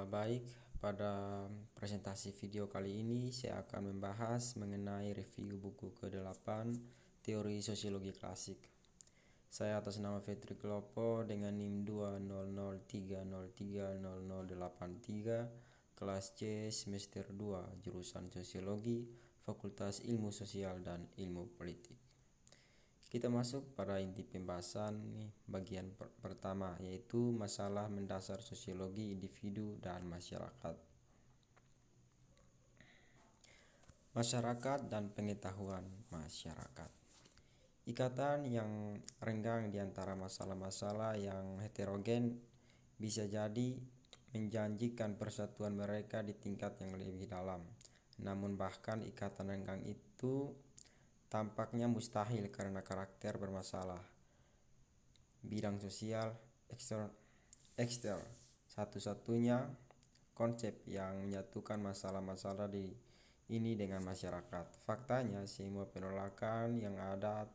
Baik, pada presentasi video kali ini saya akan membahas mengenai review buku ke-8 Teori Sosiologi Klasik. Saya atas nama Fetri Klopo dengan NIM 20030300083, kelas C semester 2, jurusan Sosiologi, Fakultas Ilmu Sosial dan Ilmu Politik. Kita masuk pada inti pembahasan bagian pertama, yaitu masalah mendasar sosiologi individu dan masyarakat. Masyarakat dan pengetahuan masyarakat. Ikatan yang renggang di antara masalah-masalah yang heterogen bisa jadi menjanjikan persatuan mereka di tingkat yang lebih dalam. Namun bahkan ikatan renggang itu tampaknya mustahil karena karakter bermasalah. Bidang sosial ekster satu-satunya konsep yang menyatukan masalah-masalah ini dengan masyarakat. Faktanya, semua penolakan yang ada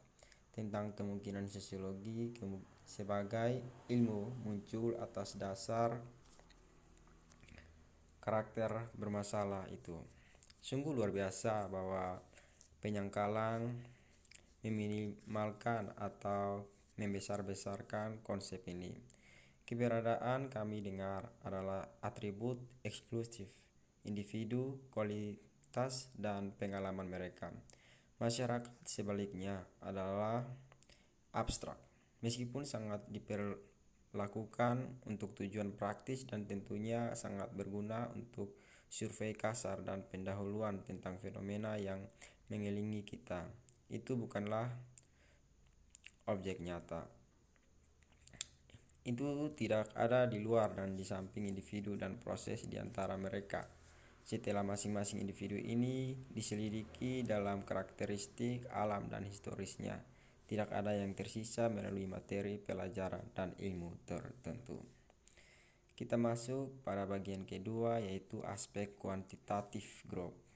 tentang kemungkinan sosiologi sebagai ilmu muncul atas dasar karakter bermasalah itu. Sungguh luar biasa bahwa penyangkalan meminimalkan atau membesar-besarkan konsep ini. Keberadaan kami dengar adalah atribut eksklusif individu, kualitas, dan pengalaman mereka. Masyarakat sebaliknya adalah abstrak, meskipun sangat diperlakukan untuk tujuan praktis dan tentunya sangat berguna untuk survei kasar dan pendahuluan tentang fenomena yang mengelilingi kita. Itu bukanlah objek nyata. Itu tidak ada di luar dan di samping individu dan proses di antara mereka. Setelah masing-masing individu ini diselidiki dalam karakteristik alam dan historisnya, tidak ada yang tersisa melalui materi pelajaran dan ilmu tertentu. Kita masuk pada bagian kedua, yaitu aspek kuantitatif growth.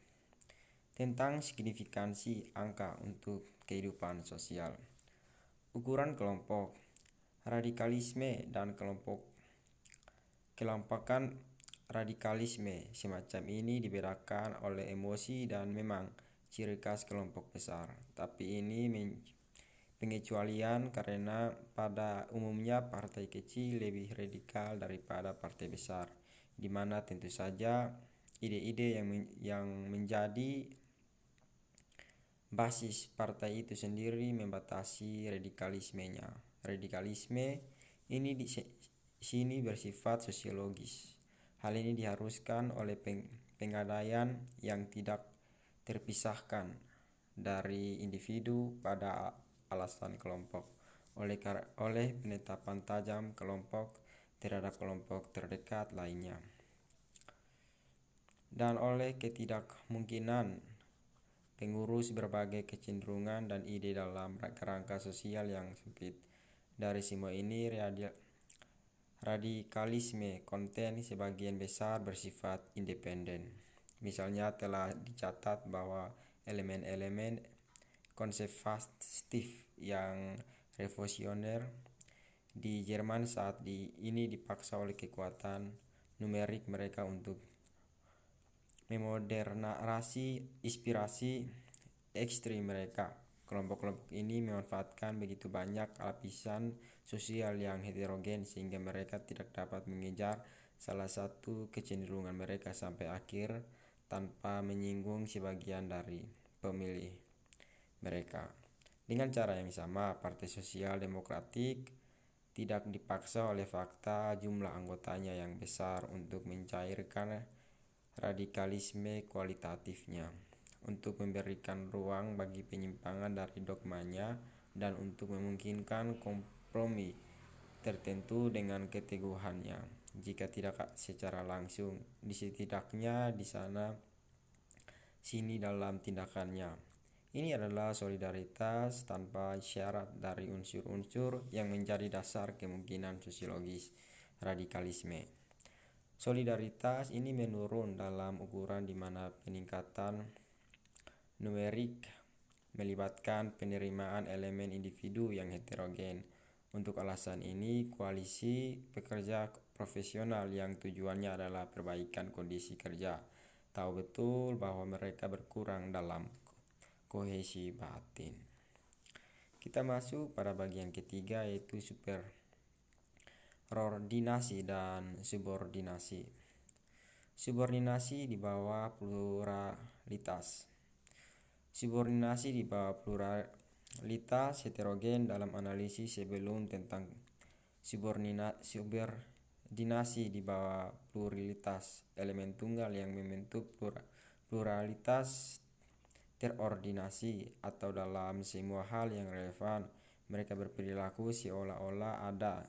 Tentang signifikansi angka untuk kehidupan sosial. Ukuran kelompok, radikalisme dan kelompokan radikalisme semacam ini dibedakan oleh emosi dan memang ciri khas kelompok besar. Tapi ini pengecualian karena pada umumnya partai kecil lebih radikal daripada partai besar, di mana tentu saja ide-ide yang menjadi basis partai itu sendiri membatasi radikalismenya. Radikalisme ini di sini bersifat sosiologis. Hal ini diharuskan oleh pengadaian yang tidak terpisahkan dari individu pada alasan kelompok, oleh penetapan tajam kelompok terhadap kelompok terdekat lainnya, dan oleh ketidakmungkinan pengurus berbagai kecenderungan dan ide dalam kerangka sosial yang sempit. Dari semua ini, radikalisme konten sebagian besar bersifat independen. Misalnya telah dicatat bahwa elemen-elemen konservatif yang revolusioner di Jerman saat ini dipaksa oleh kekuatan numerik mereka untuk memodernisasi inspirasi ekstrim mereka. Kelompok-kelompok ini memanfaatkan begitu banyak lapisan sosial yang heterogen sehingga mereka tidak dapat mengejar salah satu kecenderungan mereka sampai akhir tanpa menyinggung sebagian dari pemilih mereka. Dengan cara yang sama, Partai Sosial Demokratik tidak dipaksa oleh fakta jumlah anggotanya yang besar untuk mencairkan radikalisme kualitatifnya, untuk memberikan ruang bagi penyimpangan dari dogmanya, dan untuk memungkinkan kompromi tertentu dengan keteguhannya. Jika tidak secara langsung, setidaknya di sana sini dalam tindakannya. Ini adalah solidaritas tanpa syarat dari unsur-unsur yang menjadi dasar kemungkinan sosiologis radikalisme. Solidaritas ini menurun dalam ukuran di mana peningkatan numerik melibatkan penerimaan elemen individu yang heterogen. Untuk alasan ini, koalisi pekerja profesional yang tujuannya adalah perbaikan kondisi kerja, tahu betul bahwa mereka berkurang dalam kohesi batin. Kita masuk pada bagian ketiga, yaitu superordinasi dan subordinasi. Subordinasi di bawah pluralitas. Subordinasi di bawah pluralitas heterogen. Dalam analisis sebelum tentang subordinasi di bawah pluralitas, elemen tunggal yang membentuk pluralitas terordinasi, atau dalam semua hal yang relevan, mereka berperilaku seolah-olah ada.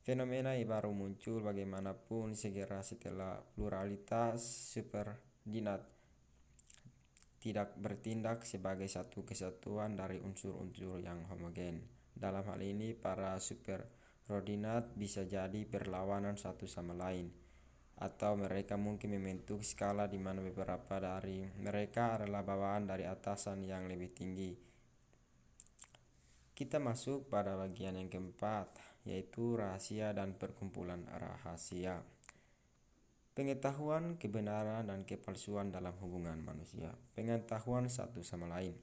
Fenomena baru muncul bagaimanapun segera setelah pluralitas subordinat tidak bertindak sebagai satu kesatuan dari unsur-unsur yang homogen. Dalam hal ini, para superordinat bisa jadi berlawanan satu sama lain, atau mereka mungkin membentuk skala di mana beberapa dari mereka adalah bawahan dari atasan yang lebih tinggi. Kita masuk pada bagian yang keempat, yaitu rahasia dan perkumpulan rahasia. Pengetahuan, kebenaran, dan kepalsuan dalam hubungan manusia. Pengetahuan satu sama lain.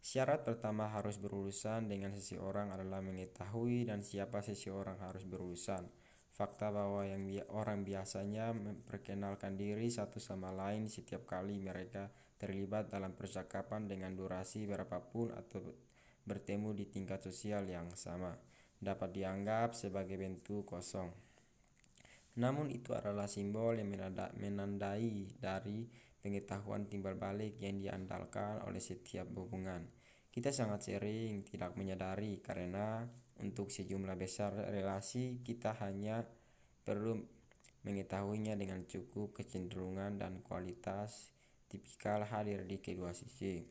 Syarat pertama harus berurusan dengan seseorang adalah mengetahui dan siapa seseorang harus berurusan. Fakta bahwa orang biasanya memperkenalkan diri satu sama lain setiap kali mereka terlibat dalam percakapan dengan durasi berapapun atau bertemu di tingkat sosial yang sama, dapat dianggap sebagai bentuk kosong. Namun itu adalah simbol yang menandai dari pengetahuan timbal balik yang diandalkan oleh setiap hubungan. Kita sangat sering tidak menyadari karena untuk sejumlah besar relasi kita hanya perlu mengetahuinya dengan cukup. Kecenderungan dan kualitas tipikal hadir di kedua sisi.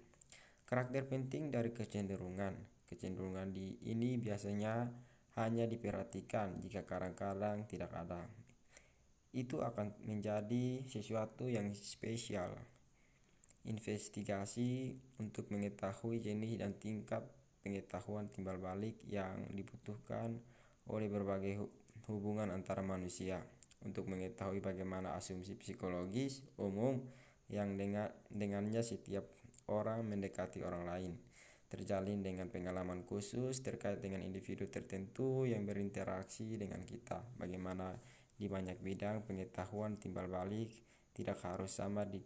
Karakter penting dari kecenderungan. Kecenderungan ini biasanya hanya diperhatikan jika kadang-kadang tidak ada. Itu akan menjadi sesuatu yang spesial. Investigasi untuk mengetahui jenis dan tingkat pengetahuan timbal balik yang dibutuhkan oleh berbagai hubungan antara manusia, untuk mengetahui bagaimana asumsi psikologis umum yang dengannya setiap orang mendekati orang lain, terjalin dengan pengalaman khusus terkait dengan individu tertentu yang berinteraksi dengan kita. Bagaimana di banyak bidang pengetahuan timbal balik tidak harus sama di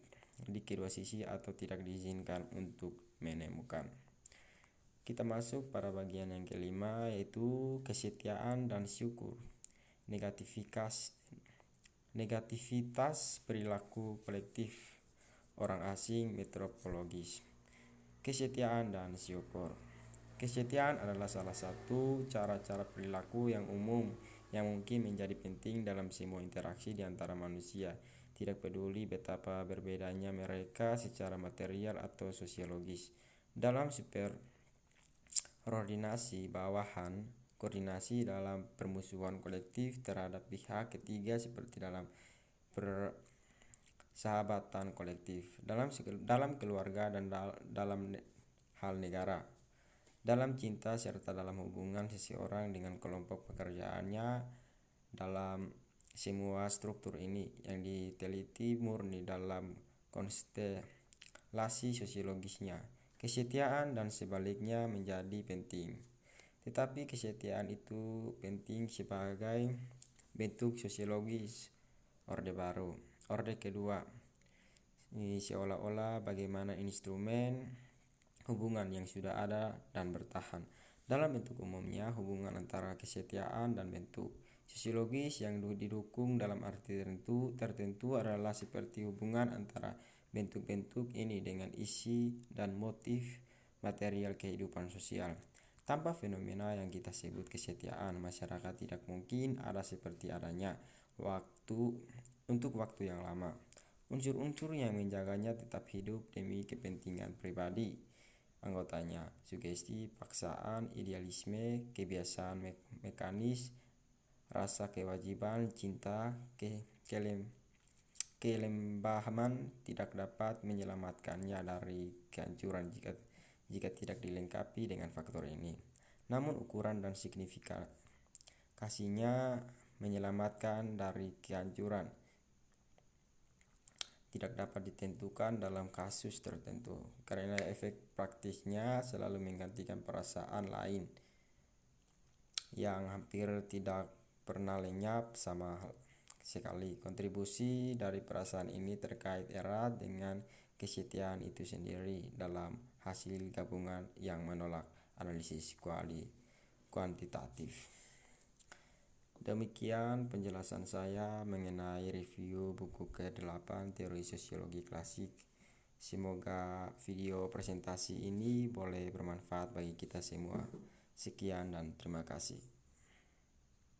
kedua sisi atau tidak diizinkan untuk menemukan. Kita masuk pada bagian yang kelima, yaitu kesetiaan dan syukur. Negativitas perilaku kolektif orang asing metropologis. Kesetiaan dan syukur. Kesetiaan adalah salah satu cara-cara perilaku yang umum yang mungkin menjadi penting dalam semua interaksi di antara manusia, tidak peduli betapa berbedanya mereka secara material atau sosiologis. Dalam superordinasi bawahan, koordinasi dalam permusuhan kolektif terhadap pihak ketiga seperti dalam persahabatan kolektif, dalam keluarga, dan dalam hal negara, dalam cinta, serta dalam hubungan seseorang dengan kelompok pekerjaannya. Dalam semua struktur ini yang diteliti murni dalam konstelasi sosiologisnya, kesetiaan dan sebaliknya menjadi penting. Tetapi kesetiaan itu penting sebagai bentuk sosiologis orde baru. Orde kedua, ini seolah-olah bagaimana instrumen hubungan yang sudah ada dan bertahan. Dalam bentuk umumnya, hubungan antara kesetiaan dan bentuk sosiologis yang didukung dalam arti tertentu adalah seperti hubungan antara bentuk-bentuk ini dengan isi dan motif material kehidupan sosial. Tanpa fenomena yang kita sebut kesetiaan, masyarakat tidak mungkin ada seperti adanya untuk waktu yang lama. Unsur-unsur yang menjaganya tetap hidup demi kepentingan pribadi anggotanya. Sugesti, paksaan, idealisme, kebiasaan mekanis, rasa kewajiban, cinta, kelembahan tidak dapat menyelamatkannya dari kehancuran jika tidak dilengkapi dengan faktor ini. Namun ukuran dan signifikasinya menyelamatkan dari kehancuran tidak dapat ditentukan dalam kasus tertentu, karena efek praktisnya selalu menggantikan perasaan lain yang hampir tidak pernah lenyap sama sekali. Kontribusi dari perasaan ini terkait erat dengan kesetiaan itu sendiri dalam hasil gabungan yang menolak analisis kuantitatif. Demikian penjelasan saya mengenai review buku ke-8 Teori Sosiologi Klasik. Semoga video presentasi ini boleh bermanfaat bagi kita semua. Sekian dan terima kasih.